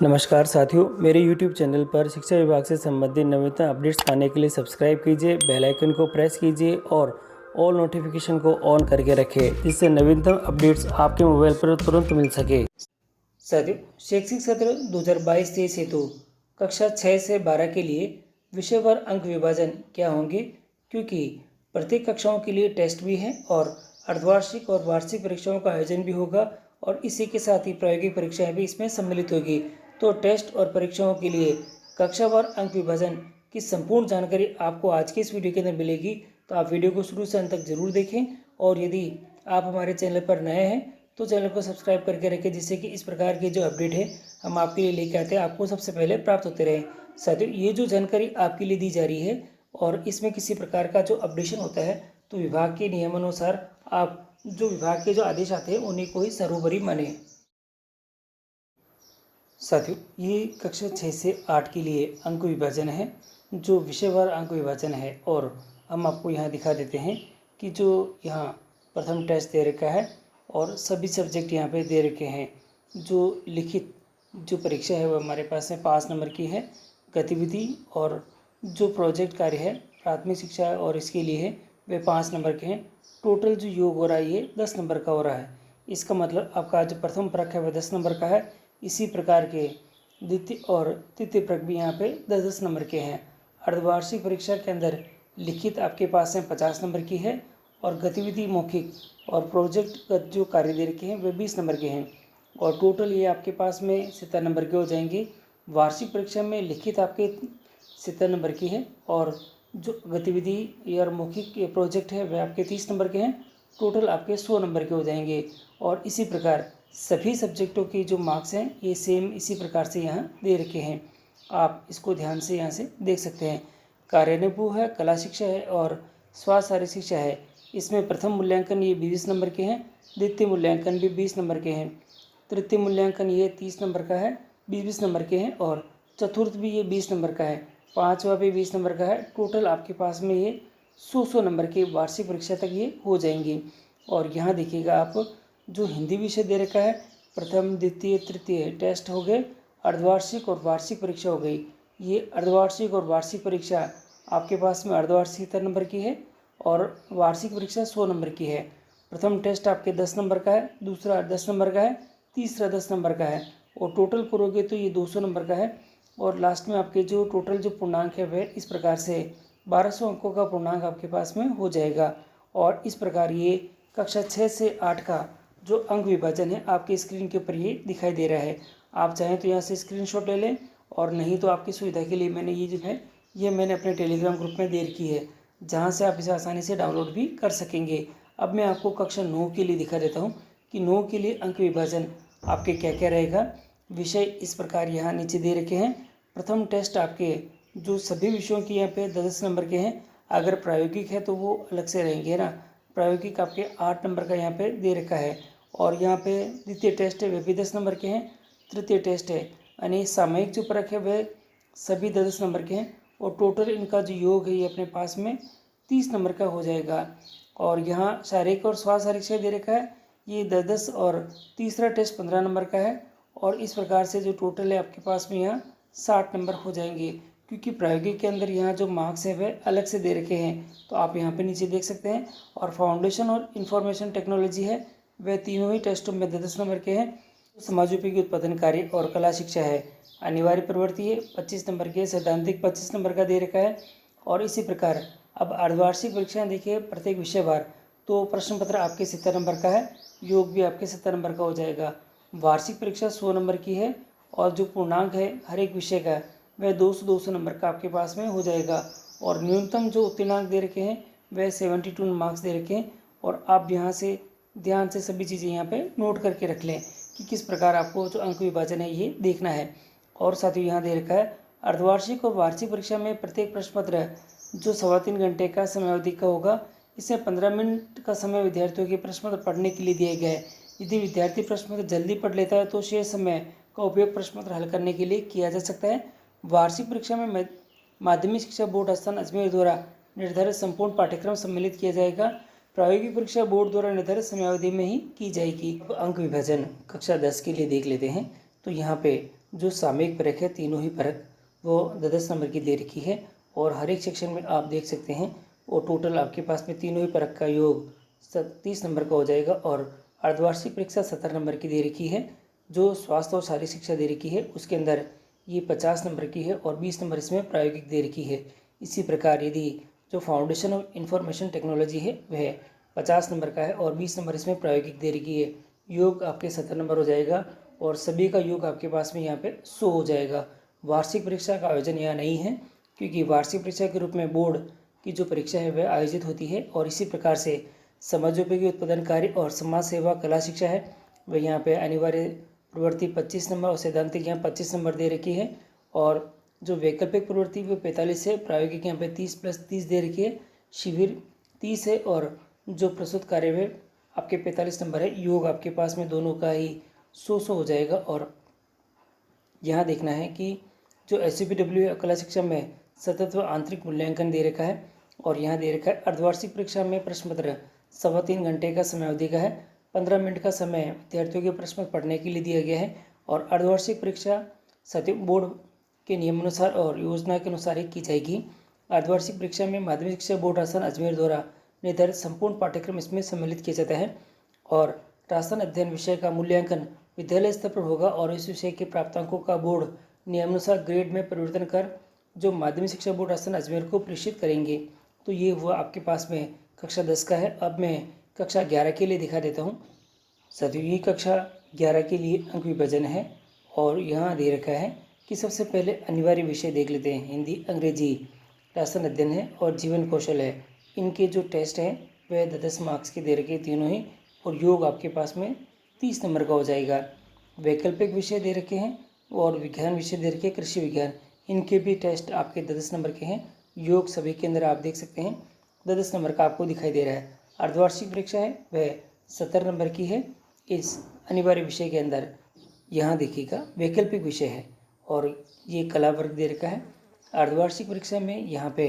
नमस्कार साथियों, मेरे YouTube चैनल पर शिक्षा विभाग से संबंधित नवीनतम अपडेट्स पाने के लिए सब्सक्राइब कीजिए, बेल आइकन को प्रेस कीजिए और ऑल नोटिफिकेशन को ऑन करके रखें, जिससे नवीनतम अपडेट्स आपके मोबाइल पर तुरंत मिल सके। साथियों, शैक्षिक सत्र 2022-23 हेतु कक्षा 6 से 12 के लिए विषयवार अंक विभाजन क्या होंगे, क्योंकि प्रत्येक कक्षाओं के लिए टेस्ट भी है और अर्धवार्षिक और वार्षिक परीक्षाओं का आयोजन भी होगा और इसी के साथ ही प्रायोगिक परीक्षाएं भी इसमें सम्मिलित होगी। तो टेस्ट और परीक्षाओं के लिए कक्षावार अंक विभाजन की संपूर्ण जानकारी आपको आज के इस वीडियो के अंदर मिलेगी। तो आप वीडियो को शुरू से अंत तक जरूर देखें और यदि आप हमारे चैनल पर नए हैं तो चैनल को सब्सक्राइब करके रखें, जिससे कि इस प्रकार के जो अपडेट है हम आपके लिए लेके आते हैं आपको सबसे पहले प्राप्त होते रहे। साथियों, ये जो जानकारी आपके लिए दी जा रही है और इसमें किसी प्रकार का जो अपडेशन होता है तो विभाग के नियमानुसार आप जो विभाग के जो आदेश आते हैं उन्हीं को ही सर्वोपरि माने। साथियों, ये कक्षा 6 से 8 के लिए अंक विभाजन है, जो विषयवार अंक विभाजन है और हम आपको यहाँ दिखा देते हैं कि जो यहाँ प्रथम टेस्ट दे रखा है और सभी सब्जेक्ट यहाँ पे दे रखे हैं। जो लिखित जो परीक्षा है वो हमारे पास में 5 नंबर की है, गतिविधि और जो प्रोजेक्ट कार्य है प्राथमिक शिक्षा और इसके लिए है वे 5 नंबर के हैं। टोटल जो योग हो रहा है ये 10 नंबर का हो रहा है। इसका मतलब आपका जो प्रथम प्रक है वह 10 नंबर का है। इसी प्रकार के द्वितीय और तृतीय प्रक भी यहाँ पे 10-10 नंबर के हैं। अर्धवार्षिक परीक्षा के अंदर लिखित आपके पास में 50 नंबर की है और गतिविधि मौखिक और प्रोजेक्ट जो कार्य दे रखे हैं वे 20 नंबर के हैं और टोटल ये आपके पास में 70 नंबर के हो जाएंगे। वार्षिक परीक्षा में लिखित आपके 70 नंबर की है और जो गतिविधि या मौखिक प्रोजेक्ट है वह आपके 30 नंबर के हैं। टोटल आपके 100 नंबर के हो जाएंगे और इसी प्रकार सभी सब्जेक्टों के जो मार्क्स हैं ये सेम इसी प्रकार से यहाँ दे रखे हैं। आप इसको ध्यान से यहाँ से देख सकते हैं। कार्यानुभव है, कला शिक्षा है और स्वास्थ्य शारीरिक शिक्षा है। इसमें प्रथम मूल्यांकन ये 20 नंबर के हैं, द्वितीय मूल्यांकन भी 20 नंबर के हैं, तृतीय मूल्यांकन ये 30 नंबर का है, 20-20 नंबर के हैं और चतुर्थ भी ये 20 नंबर का है, पाँचवा भी 20 नंबर का है। टोटल आपके पास में ये 100 नंबर के वार्षिक परीक्षा तक ये हो जाएंगे। और यहाँ देखिएगा आप जो हिंदी विषय दे रखा है प्रथम द्वितीय तृतीय टेस्ट हो गए, अर्धवार्षिक और वार्षिक परीक्षा हो गई। ये अर्धवार्षिक और वार्षिक परीक्षा आपके पास में अर्धवार्षिक 70 नंबर की है और वार्षिक परीक्षा 100 नंबर की है। प्रथम टेस्ट आपके 10 नंबर का है, दूसरा 10 नंबर का है, तीसरा 10 नंबर का है और टोटल करोगे तो ये 200 नंबर का है। और लास्ट में आपके जो टोटल जो पूर्णांक है वह इस प्रकार से 1200 अंकों का पूर्णांक आपके पास में हो जाएगा। और इस प्रकार ये कक्षा 6 से 8 का जो अंक विभाजन है आपकी स्क्रीन के ऊपर ये दिखाई दे रहा है। आप चाहें तो यहाँ से स्क्रीनशॉट ले लें और नहीं तो आपकी सुविधा के लिए मैंने ये जो है ये मैंने अपने टेलीग्राम ग्रुप में दे रखी है, जहाँ से आप इसे आसानी से डाउनलोड भी कर सकेंगे। अब मैं आपको कक्षा 9 के लिए दिखा देता हूँ कि 9 के लिए अंक विभाजन आपके क्या क्या रहेगा। विषय इस प्रकार यहाँ नीचे दे रखे हैं। प्रथम टेस्ट आपके जो सभी विषयों की यहाँ पे 10 नंबर के हैं, अगर प्रायोगिक है तो वो अलग से रहेंगे ना। प्रायोगिक आपके 8 नंबर का यहाँ पे दे रखा है और यहाँ पे द्वितीय टेस्ट है वे भी 10 नंबर के हैं, तृतीय टेस्ट है यानी सामयिक जो परख है वह सभी 10 नंबर के हैं और टोटल इनका जो योग है ये अपने पास में 30 नंबर का हो जाएगा। और यहाँ शारीरिक और स्वास्थ्य शारीरिक से दे रखा है ये 10-10 और तीसरा टेस्ट 15 नंबर का है और इस प्रकार से जो टोटल है आपके पास में यहाँ 60 नंबर हो जाएंगे। क्योंकि प्रायोगिक के अंदर यहाँ जो मार्क्स है वह अलग से दे रखे हैं, तो आप यहाँ पे नीचे देख सकते हैं। और फाउंडेशन और इंफॉर्मेशन टेक्नोलॉजी है वह तीनों ही टेस्टों में 10 नंबर के हैं। समाजोपयोगी उत्पादन कार्य और कला शिक्षा है अनिवार्य प्रवृत्ति है 25 नंबर के, सैद्धांतिक 25 नंबर का दे रखा है। और इसी प्रकार अब अर्धवार्षिक परीक्षाएं देखिए प्रत्येक विषयवार, तो प्रश्न पत्र आपके 70 नंबर का है, योग भी आपके 70 नंबर का हो जाएगा। वार्षिक परीक्षा 100 नंबर की है और जो पूर्णांक है हर एक विषय का वह 200 नंबर का आपके पास में हो जाएगा। और न्यूनतम जो उत्तीर्णांक दे रखे हैं वह 72 मार्क्स दे रखे हैं। और आप यहाँ से ध्यान से सभी चीज़ें यहाँ पे नोट करके रख लें कि किस प्रकार आपको जो अंक विभाजन है ये देखना है। और साथ ही यहाँ दे रखा है अर्धवार्षिक और वार्षिक परीक्षा में प्रत्येक प्रश्न पत्र जो 3.25 घंटे का समयावधि का होगा, इसमें 15 मिनट का समय विद्यार्थियों के प्रश्न पत्र पढ़ने के लिए दिया गया है। यदि विद्यार्थी प्रश्न पत्र जल्दी पढ़ लेता है तो शेष समय का उपयोग प्रश्न पत्र हल करने के लिए किया जा सकता है। वार्षिक परीक्षा में माध्यमिक शिक्षा बोर्ड स्थान अजमेर द्वारा निर्धारित संपूर्ण पाठ्यक्रम सम्मिलित किया जाएगा। प्रायोगिक परीक्षा बोर्ड द्वारा निर्धारित समयावधि में ही की जाएगी। अंक विभाजन कक्षा 10 के लिए देख लेते हैं। तो यहाँ पे जो सामयिक परख है, तीनों ही परख वो 10 नंबर की दे रखी है। और हर एक सेक्शन में आप देख सकते हैं और टोटल आपके पास में तीनों ही परख का योग 30 नंबर का हो जाएगा। और अर्धवार्षिक परीक्षा 70 नंबर की दे रखी है। जो स्वास्थ्य और शारीरिक शिक्षा दे रखी है उसके अंदर ये 50 नंबर की है और 20 नंबर इसमें प्रायोगिक दे रखी है। इसी प्रकार यदि जो फाउंडेशन ऑफ इंफॉर्मेशन टेक्नोलॉजी है वह 50 नंबर का है और 20 नंबर इसमें प्रायोगिक दे रखी है। योग आपके 70 नंबर हो जाएगा और सभी का योग आपके पास में यहाँ पे 100 हो जाएगा। वार्षिक परीक्षा का आयोजन यहाँ नहीं है, क्योंकि वार्षिक परीक्षा के रूप में बोर्ड की जो परीक्षा है वह आयोजित होती है। और इसी प्रकार से समाजोपयोगी उत्पादन कार्य और समाज सेवा कला शिक्षा है वह यहाँ पे अनिवार्य प्रवृत्ति 25 नंबर और सैद्धांतिक यहाँ 25 नंबर दे रखी है। और जो वैकल्पिक प्रवृत्ति वो 45 है, प्रायोगिक यहाँ पे 30 + 30 दे रखी है, शिविर 30 है और जो प्रस्तुत कार्य है आपके 45 नंबर है। योग आपके पास में दोनों का ही 100 हो जाएगा। और यहाँ देखना है कि जो SCPW कला शिक्षा में सतत व आंतरिक मूल्यांकन दे रखा है और यहाँ दे रखा है अर्धवार्षिक परीक्षा में प्रश्न पत्र 3.25 घंटे का समय अवधि का है। 15 मिनट का समय विद्यार्थियों के प्रश्न पढ़ने के लिए दिया गया है। और अर्धवार्षिक परीक्षा सत्य बोर्ड के नियमानुसार और योजना के अनुसार ही की जाएगी। अर्धवार्षिक परीक्षा में माध्यमिक शिक्षा बोर्ड राजस्थान अजमेर द्वारा निर्धारित संपूर्ण पाठ्यक्रम इसमें सम्मिलित किया जाता है। और राजस्थान अध्ययन विषय का मूल्यांकन विद्यालय स्तर पर होगा और इस विषय के प्राप्तांकों का बोर्ड नियमानुसार ग्रेड में परिवर्तन कर जो माध्यमिक शिक्षा बोर्ड राजस्थान अजमेर को प्रेषित करेंगे। तो ये हुआ आपके पास में कक्षा 10 का है। अब मैं कक्षा 11 के लिए दिखा देता हूँ। साथियों, ये कक्षा 11 के लिए अंक विभाजन है और यहाँ दे रखा है कि सबसे पहले अनिवार्य विषय देख लेते हैं। हिंदी, अंग्रेजी, राजस्थान अध्ययन है और जीवन कौशल है। इनके जो टेस्ट हैं वह 10 मार्क्स के दे रखे तीनों ही। और योग आपके पास में 30 नंबर का हो जाएगा। वैकल्पिक विषय दे रखे हैं और विज्ञान विषय दे रखे, कृषि विज्ञान, इनके भी टेस्ट आपके 10 नंबर के हैं। योग सभी के अंदर आप देख सकते हैं 10 नंबर का आपको दिखाई दे रहा है। अर्धवार्षिक परीक्षा है वह 70 नंबर की है। इस अनिवार्य विषय के अंदर यहाँ देखिएगा वैकल्पिक विषय है और ये कला वर्ग दे रखा है। अर्धवार्षिक परीक्षा में यहाँ पे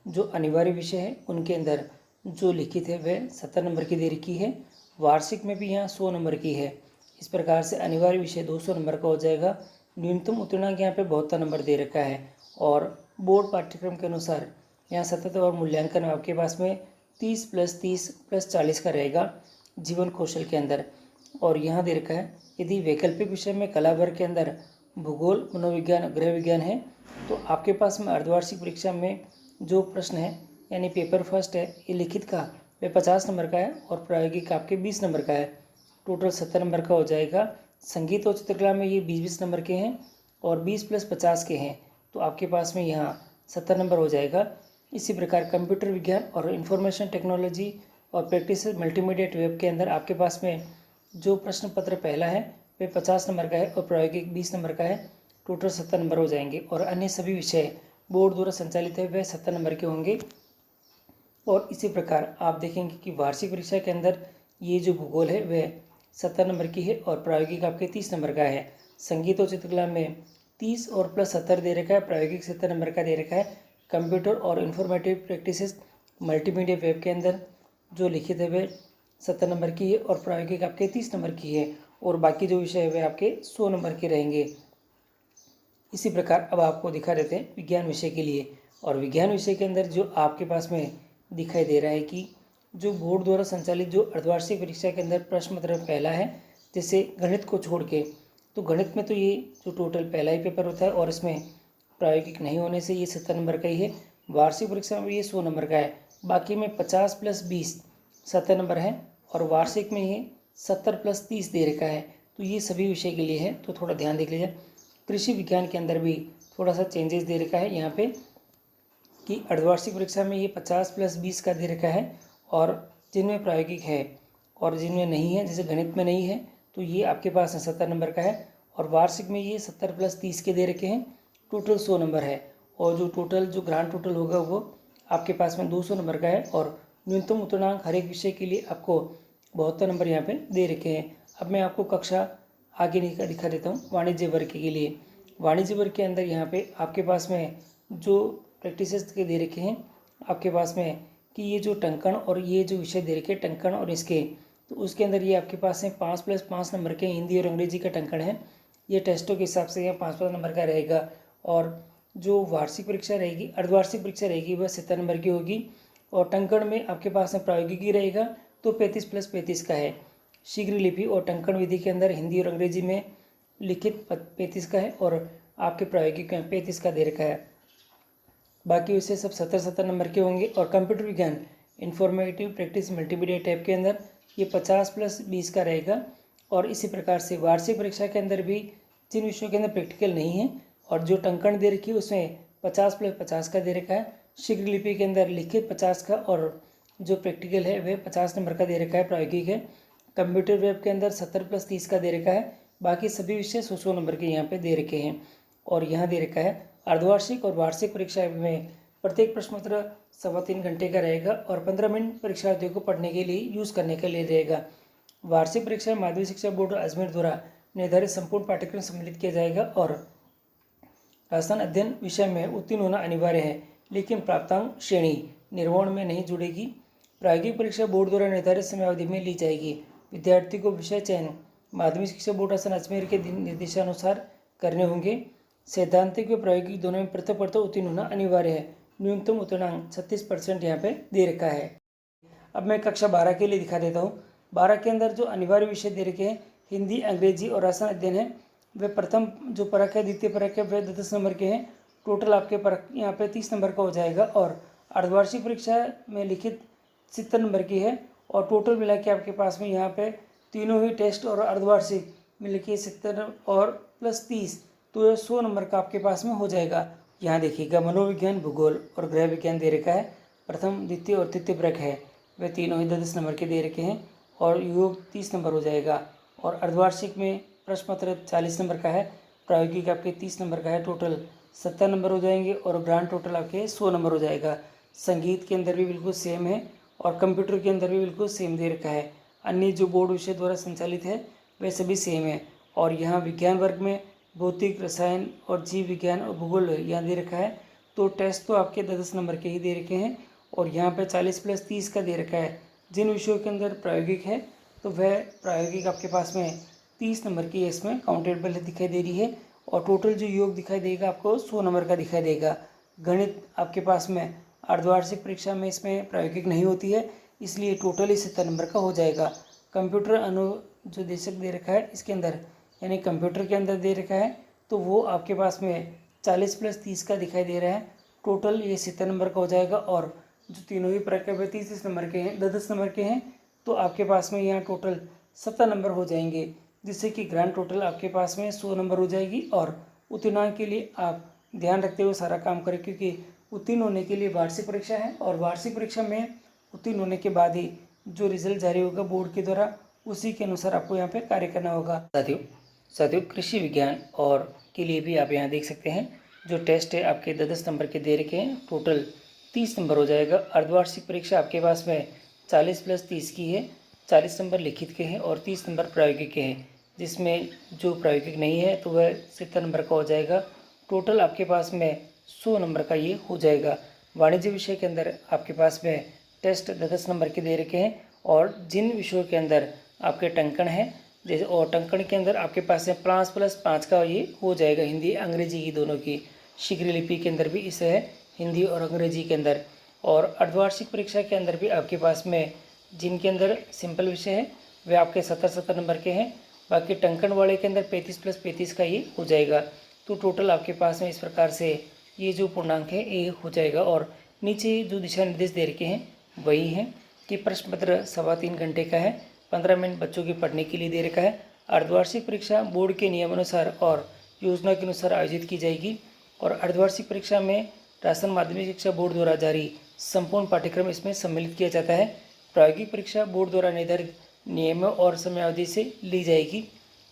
जो अनिवार्य विषय है उनके अंदर जो लिखित है वह 70 नंबर की दे रखी है। वार्षिक में भी यहाँ 100 नंबर की है। इस प्रकार से अनिवार्य विषय 200 नंबर का हो जाएगा। न्यूनतम उत्तीर्णांक यहाँ पे 72 नंबर दे रखा है। और बोर्ड पाठ्यक्रम के अनुसार यहाँ सतत और मूल्यांकन आपके पास में 30 + 30 + 40 का रहेगा जीवन कौशल के अंदर। और यहाँ दे रखा है यदि वैकल्पिक विषय में कला वर्ग के अंदर भूगोल, मनोविज्ञान, गृह विज्ञान है तो आपके पास में अर्धवार्षिक परीक्षा में जो प्रश्न है यानी पेपर फर्स्ट है ये लिखित का वह 50 नंबर का है और प्रायोगिक आपके 20 नंबर का है। टोटल 70 नंबर का हो जाएगा। संगीत और चित्रकला में ये 20-20 नंबर के हैं और 20 + 50 के हैं, तो आपके पास में यहाँ 70 नंबर हो जाएगा। इसी प्रकार कंप्यूटर विज्ञान और इंफॉर्मेशन टेक्नोलॉजी और प्रैक्टिस मल्टीमीडिया वेब के अंदर आपके पास में जो प्रश्न पत्र पहला है वह 50 नंबर का है और प्रायोगिक 20 नंबर का है। टोटल 70 नंबर हो जाएंगे। और अन्य सभी विषय बोर्ड द्वारा संचालित है वह 70 नंबर के होंगे। और इसी प्रकार आप देखेंगे कि वार्षिक परीक्षा के अंदर ये जो भूगोल है वह 70 नंबर की है और प्रायोगिक आपके 30 नंबर का है। संगीत और चित्रकला में 30 और +70 दे रखा है, प्रायोगिक 70 नंबर का दे रखा है। कंप्यूटर और इंफॉर्मेटिव प्रैक्टिसेस मल्टीमीडिया वेब के अंदर जो लिखित है वह 70 नंबर की है और प्रायोगिक आपके 30 नंबर की है। और बाकी जो विषय है वे आपके 100 नंबर के रहेंगे। इसी प्रकार अब आपको दिखा देते हैं विज्ञान विषय के लिए। और विज्ञान विषय के अंदर जो आपके पास में दिखाई दे रहा है कि जो बोर्ड द्वारा संचालित जो अर्धवार्षिक परीक्षा के अंदर प्रश्न पत्र पहला है, जैसे गणित को छोड़ के, तो गणित में तो ये जो टोटल पहला ही पेपर होता है और इसमें प्रायोगिक नहीं होने से ये 70 नंबर का ही है। वार्षिक परीक्षा में ये 100 नंबर का है। बाकी में 50 + 20 70 नंबर है और वार्षिक में ये 70 + 30 दे रखा है। तो ये सभी विषय के लिए है, तो थोड़ा ध्यान देख लीजिए। कृषि विज्ञान के अंदर भी थोड़ा सा चेंजेस दे रखा है यहाँ पे कि अर्धवार्षिक परीक्षा में ये 50 + 20 का दे रखा है और जिनमें प्रायोगिक है और जिनमें नहीं है, जैसे गणित में नहीं है तो ये आपके पास 70 नंबर का है। और वार्षिक में ये 70 + 30 के दे रखे हैं। टोटल 100 नंबर है और जो टोटल जो ग्रांड टोटल होगा वो आपके पास में 200 नंबर का है। और न्यूनतम उत्तीर्णांक हर एक विषय के लिए आपको 72 नंबर यहाँ पे दे रखे हैं। अब मैं आपको कक्षा आगे दिखा देता हूँ वाणिज्य वर्ग के लिए। वाणिज्य वर्ग के अंदर यहाँ पे आपके पास में जो प्रैक्टिसेस के दे रखे हैं आपके पास में कि ये जो टंकण और ये जो विषय दे रखे हैं टंकण और इसके, तो उसके अंदर ये आपके पास में 5 + 5 नंबर के हिंदी और अंग्रेजी का टंकण है। ये टेस्टों के हिसाब से यहाँ 5-5 नंबर का रहेगा। और जो वार्षिक परीक्षा रहेगी, अर्धवार्षिक परीक्षा रहेगी, वह 70 नंबर की होगी। और टंकण में आपके पास में प्रायोगिकी रहेगा तो 35 + 35 का है। शीघ्र लिपि और टंकण विधि के अंदर हिंदी और अंग्रेजी में लिखित 35 का है और आपके प्रायोगिक में 35 का दे रखा है। बाकी विषय सब 70-70 नंबर के होंगे। और कंप्यूटर विज्ञान इंफॉर्मेटिव प्रैक्टिस मल्टीमीडिया टैब के अंदर ये 50 + 20 का रहेगा। और इसी प्रकार से वार्षिक परीक्षा के अंदर भी जिन विषयों के अंदर प्रैक्टिकल नहीं है और जो टंकण दे रखी है उसमें 50 + 50 का दे रखा है। शीघ्र लिपि के अंदर लिखित 50 का और जो प्रैक्टिकल है वह 50 नंबर का दे रखा है, प्रायोगिक है। कंप्यूटर वेब के अंदर 70 + 30 का दे रखा है। बाकी सभी विषय 100 नंबर के यहाँ पे दे रखे हैं। और यहाँ दे रखा है अर्धवार्षिक और वार्षिक परीक्षा में प्रत्येक प्रश्न पत्र 3.25 घंटे का रहेगा और 15 मिनट परीक्षार्थियों को पढ़ने के लिए यूज़ करने के लिए रहेगा। वार्षिक परीक्षा माध्यमिक शिक्षा बोर्ड अजमेर द्वारा निर्धारित संपूर्ण पाठ्यक्रम सम्मिलित किया जाएगा और राजस्थान अध्ययन विषय में उत्तीर्ण होना अनिवार्य है, लेकिन प्राप्तांक श्रेणी निर्वहन में नहीं जुड़ेगी। प्रायोगिक परीक्षा बोर्ड द्वारा निर्धारित समयावधि में ली जाएगी। विद्यार्थी को विषय चयन माध्यमिक शिक्षा बोर्ड राजस्थान अजमेर के निर्देशानुसार करने होंगे। सैद्धांतिक व प्रायोगिक दोनों में प्रथम उत्तीर्ण होना अनिवार्य है। न्यूनतम उत्तीर्णांक 36% यहाँ पे दे रखा है। अब मैं कक्षा 12 के लिए दिखा देता हूँ। 12 के अंदर जो अनिवार्य विषय दे रखे हैं हिंदी, अंग्रेजी और राजस्थान अध्ययन है, वे प्रथम जो परख है, द्वितीय परख है, वह 10 नंबर के हैं। टोटल आपके परख यहाँ पे 30 नंबर का हो जाएगा। और अर्धवार्षिक परीक्षा में लिखित 70 नंबर की है और टोटल मिला के आपके पास में यहाँ पे तीनों ही टेस्ट और अर्धवार्षिक मिल के 70 और +30 तो 100 नंबर का आपके पास में हो जाएगा। यहाँ देखिएगा मनोविज्ञान, भूगोल और गृह विज्ञान दे रखा है। प्रथम, द्वितीय और तृतीय परख है, वे तीनों ही 10 नंबर के दे रखे हैं और योग 30 नंबर हो जाएगा। और अर्धवार्षिक में प्रश्न पत्र 40 नंबर का है, प्रायोगिक आपके 30 नंबर का है, टोटल 70 नंबर हो जाएंगे और ग्रांड टोटल आपके 100 नंबर हो जाएगा। संगीत के अंदर भी बिल्कुल सेम है और कंप्यूटर के अंदर भी बिल्कुल सेम दे रखा है। अन्य जो बोर्ड विषय द्वारा संचालित है वे सभी सेम है। और यहाँ विज्ञान वर्ग में भौतिक, रसायन और जीव विज्ञान और भूगोल यहाँ दे रखा है। तो टेस्ट तो आपके 10 नंबर के ही दे रखे हैं और यहाँ पे 40 + 30 का दे रखा है। जिन विषयों के अंदर प्रायोगिक है तो वह प्रायोगिक आपके पास में 30 नंबर की इसमें काउंटेबल दिखाई दे रही है और टोटल जो योग दिखाई देगा आपको 100 नंबर का दिखाई देगा। गणित आपके पास में अर्धवार्षिक परीक्षा में इसमें प्रायोगिक नहीं होती है, इसलिए टोटल ही 70 नंबर का हो जाएगा। कंप्यूटर अनु जो देशक दे रखा है इसके अंदर यानी कंप्यूटर के अंदर दे रखा है तो वो आपके पास में 40 + 30 का दिखाई दे रहा है। टोटल ये 70 नंबर का हो जाएगा। और जो तीनों ही प्रकार 30 नंबर के हैं, 10 नंबर के हैं, तो आपके पास में यहाँ टोटल 70 नंबर हो जाएंगे, जिससे कि ग्रांड टोटल आपके पास में 100 नंबर हो जाएगी। और उत्तीर्णांक के लिए आप ध्यान रखते हुए सारा काम करें, क्योंकि उत्तीर्ण होने के लिए वार्षिक परीक्षा है और वार्षिक परीक्षा में उत्तीर्ण होने के बाद ही जो रिजल्ट जारी होगा बोर्ड के द्वारा, उसी के अनुसार आपको यहाँ पे कार्य करना होगा। साथियों कृषि विज्ञान और के लिए भी आप यहाँ देख सकते हैं जो टेस्ट है आपके 10 नंबर के दे रखे हैं, टोटल 30 नंबर हो जाएगा। अर्धवार्षिक परीक्षा आपके पास में 40 + 30 की है, 40 नंबर लिखित के हैं और 30 नंबर प्रायोगिक के हैं, जिसमें जो प्रायोगिक नहीं है तो वह 70 नंबर का हो जाएगा। टोटल आपके पास में 100 नंबर का ये हो जाएगा। वाणिज्य विषय के अंदर आपके पास में टेस्ट 10 नंबर के दे रखे हैं और जिन विषयों के अंदर आपके टंकण है जैसे, और टंकण के अंदर आपके पास में 5 + 5 का ये हो जाएगा, हिंदी अंग्रेजी की दोनों की। शीघ्र लिपि के अंदर भी इसे है, हिंदी और अंग्रेजी के अंदर। और अर्धवार्षिक परीक्षा के अंदर भी आपके पास में जिनके अंदर सिंपल विषय है वे आपके 70 नंबर के हैं। बाकी टंकण वाले के अंदर 35 + 35 का ये हो जाएगा। तो टोटल आपके पास में इस प्रकार से ये जो पूर्णांक है ये हो जाएगा। और नीचे जो दिशा निर्देश दे रखे हैं वही है कि प्रश्न पत्र 3.25 घंटे का है, 15 मिनट बच्चों के पढ़ने के लिए दे रखा है। अर्धवार्षिक परीक्षा बोर्ड के नियमानुसार और योजना के अनुसार आयोजित की जाएगी। और अर्धवार्षिक परीक्षा में राजस्थान माध्यमिक शिक्षा बोर्ड द्वारा जारी संपूर्ण पाठ्यक्रम इसमें सम्मिलित किया जाता है। प्रायोगिक परीक्षा बोर्ड द्वारा निर्धारित नियमों और समयावधि से ली जाएगी।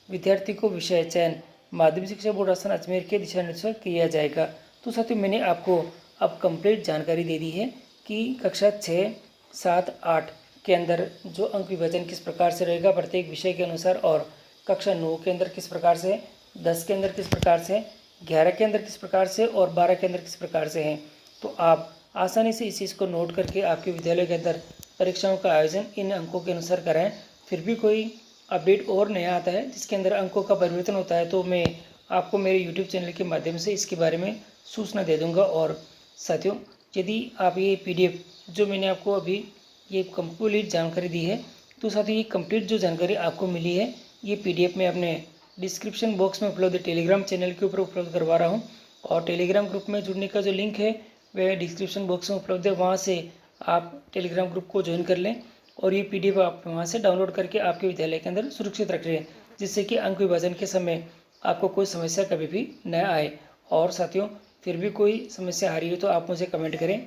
विद्यार्थी को विषय चयन माध्यमिक शिक्षा बोर्ड राजस्थान अजमेर के दिशा निर्देश किया जाएगा। तो साथियों मैंने आपको अब कंप्लीट जानकारी दे दी है कि कक्षा 6, 7, 8 के अंदर जो अंक विभाजन किस प्रकार से रहेगा प्रत्येक विषय के अनुसार, और कक्षा 9 के अंदर किस प्रकार से, 10 के अंदर किस प्रकार से, 11 के अंदर किस प्रकार से और 12 के अंदर किस प्रकार से हैं। तो आप आसानी से इस चीज़ को नोट करके आपके विद्यालय के अंदर परीक्षाओं का आयोजन इन अंकों के अनुसार कराएं। फिर भी कोई अपडेट और नया आता है जिसके अंदर अंकों का परिवर्तन होता है, तो मैं आपको मेरे यूट्यूब चैनल के माध्यम से इसके बारे में सूचना दे दूंगा। और साथियों, यदि आप ये PDF जो मैंने आपको अभी ये कंप्लीट जानकारी दी है, तो साथियों ये कंप्लीट जो जानकारी आपको मिली है ये PDF मैं अपने डिस्क्रिप्शन बॉक्स में उपलब्ध टेलीग्राम चैनल के ऊपर उपलब्ध करवा रहा हूँ। और टेलीग्राम ग्रुप में जुड़ने का जो लिंक है वह डिस्क्रिप्शन बॉक्स में उपलब्ध है, वहाँ से आप टेलीग्राम ग्रुप को ज्वाइन कर लें और ये PDF आप वहाँ से डाउनलोड करके आपके विद्यालय के अंदर सुरक्षित रख लें, जिससे कि अंक विभाजन के समय आपको कोई समस्या कभी भी न आए। और साथियों, फिर भी कोई समस्या आ रही हो तो आप मुझे कमेंट करें।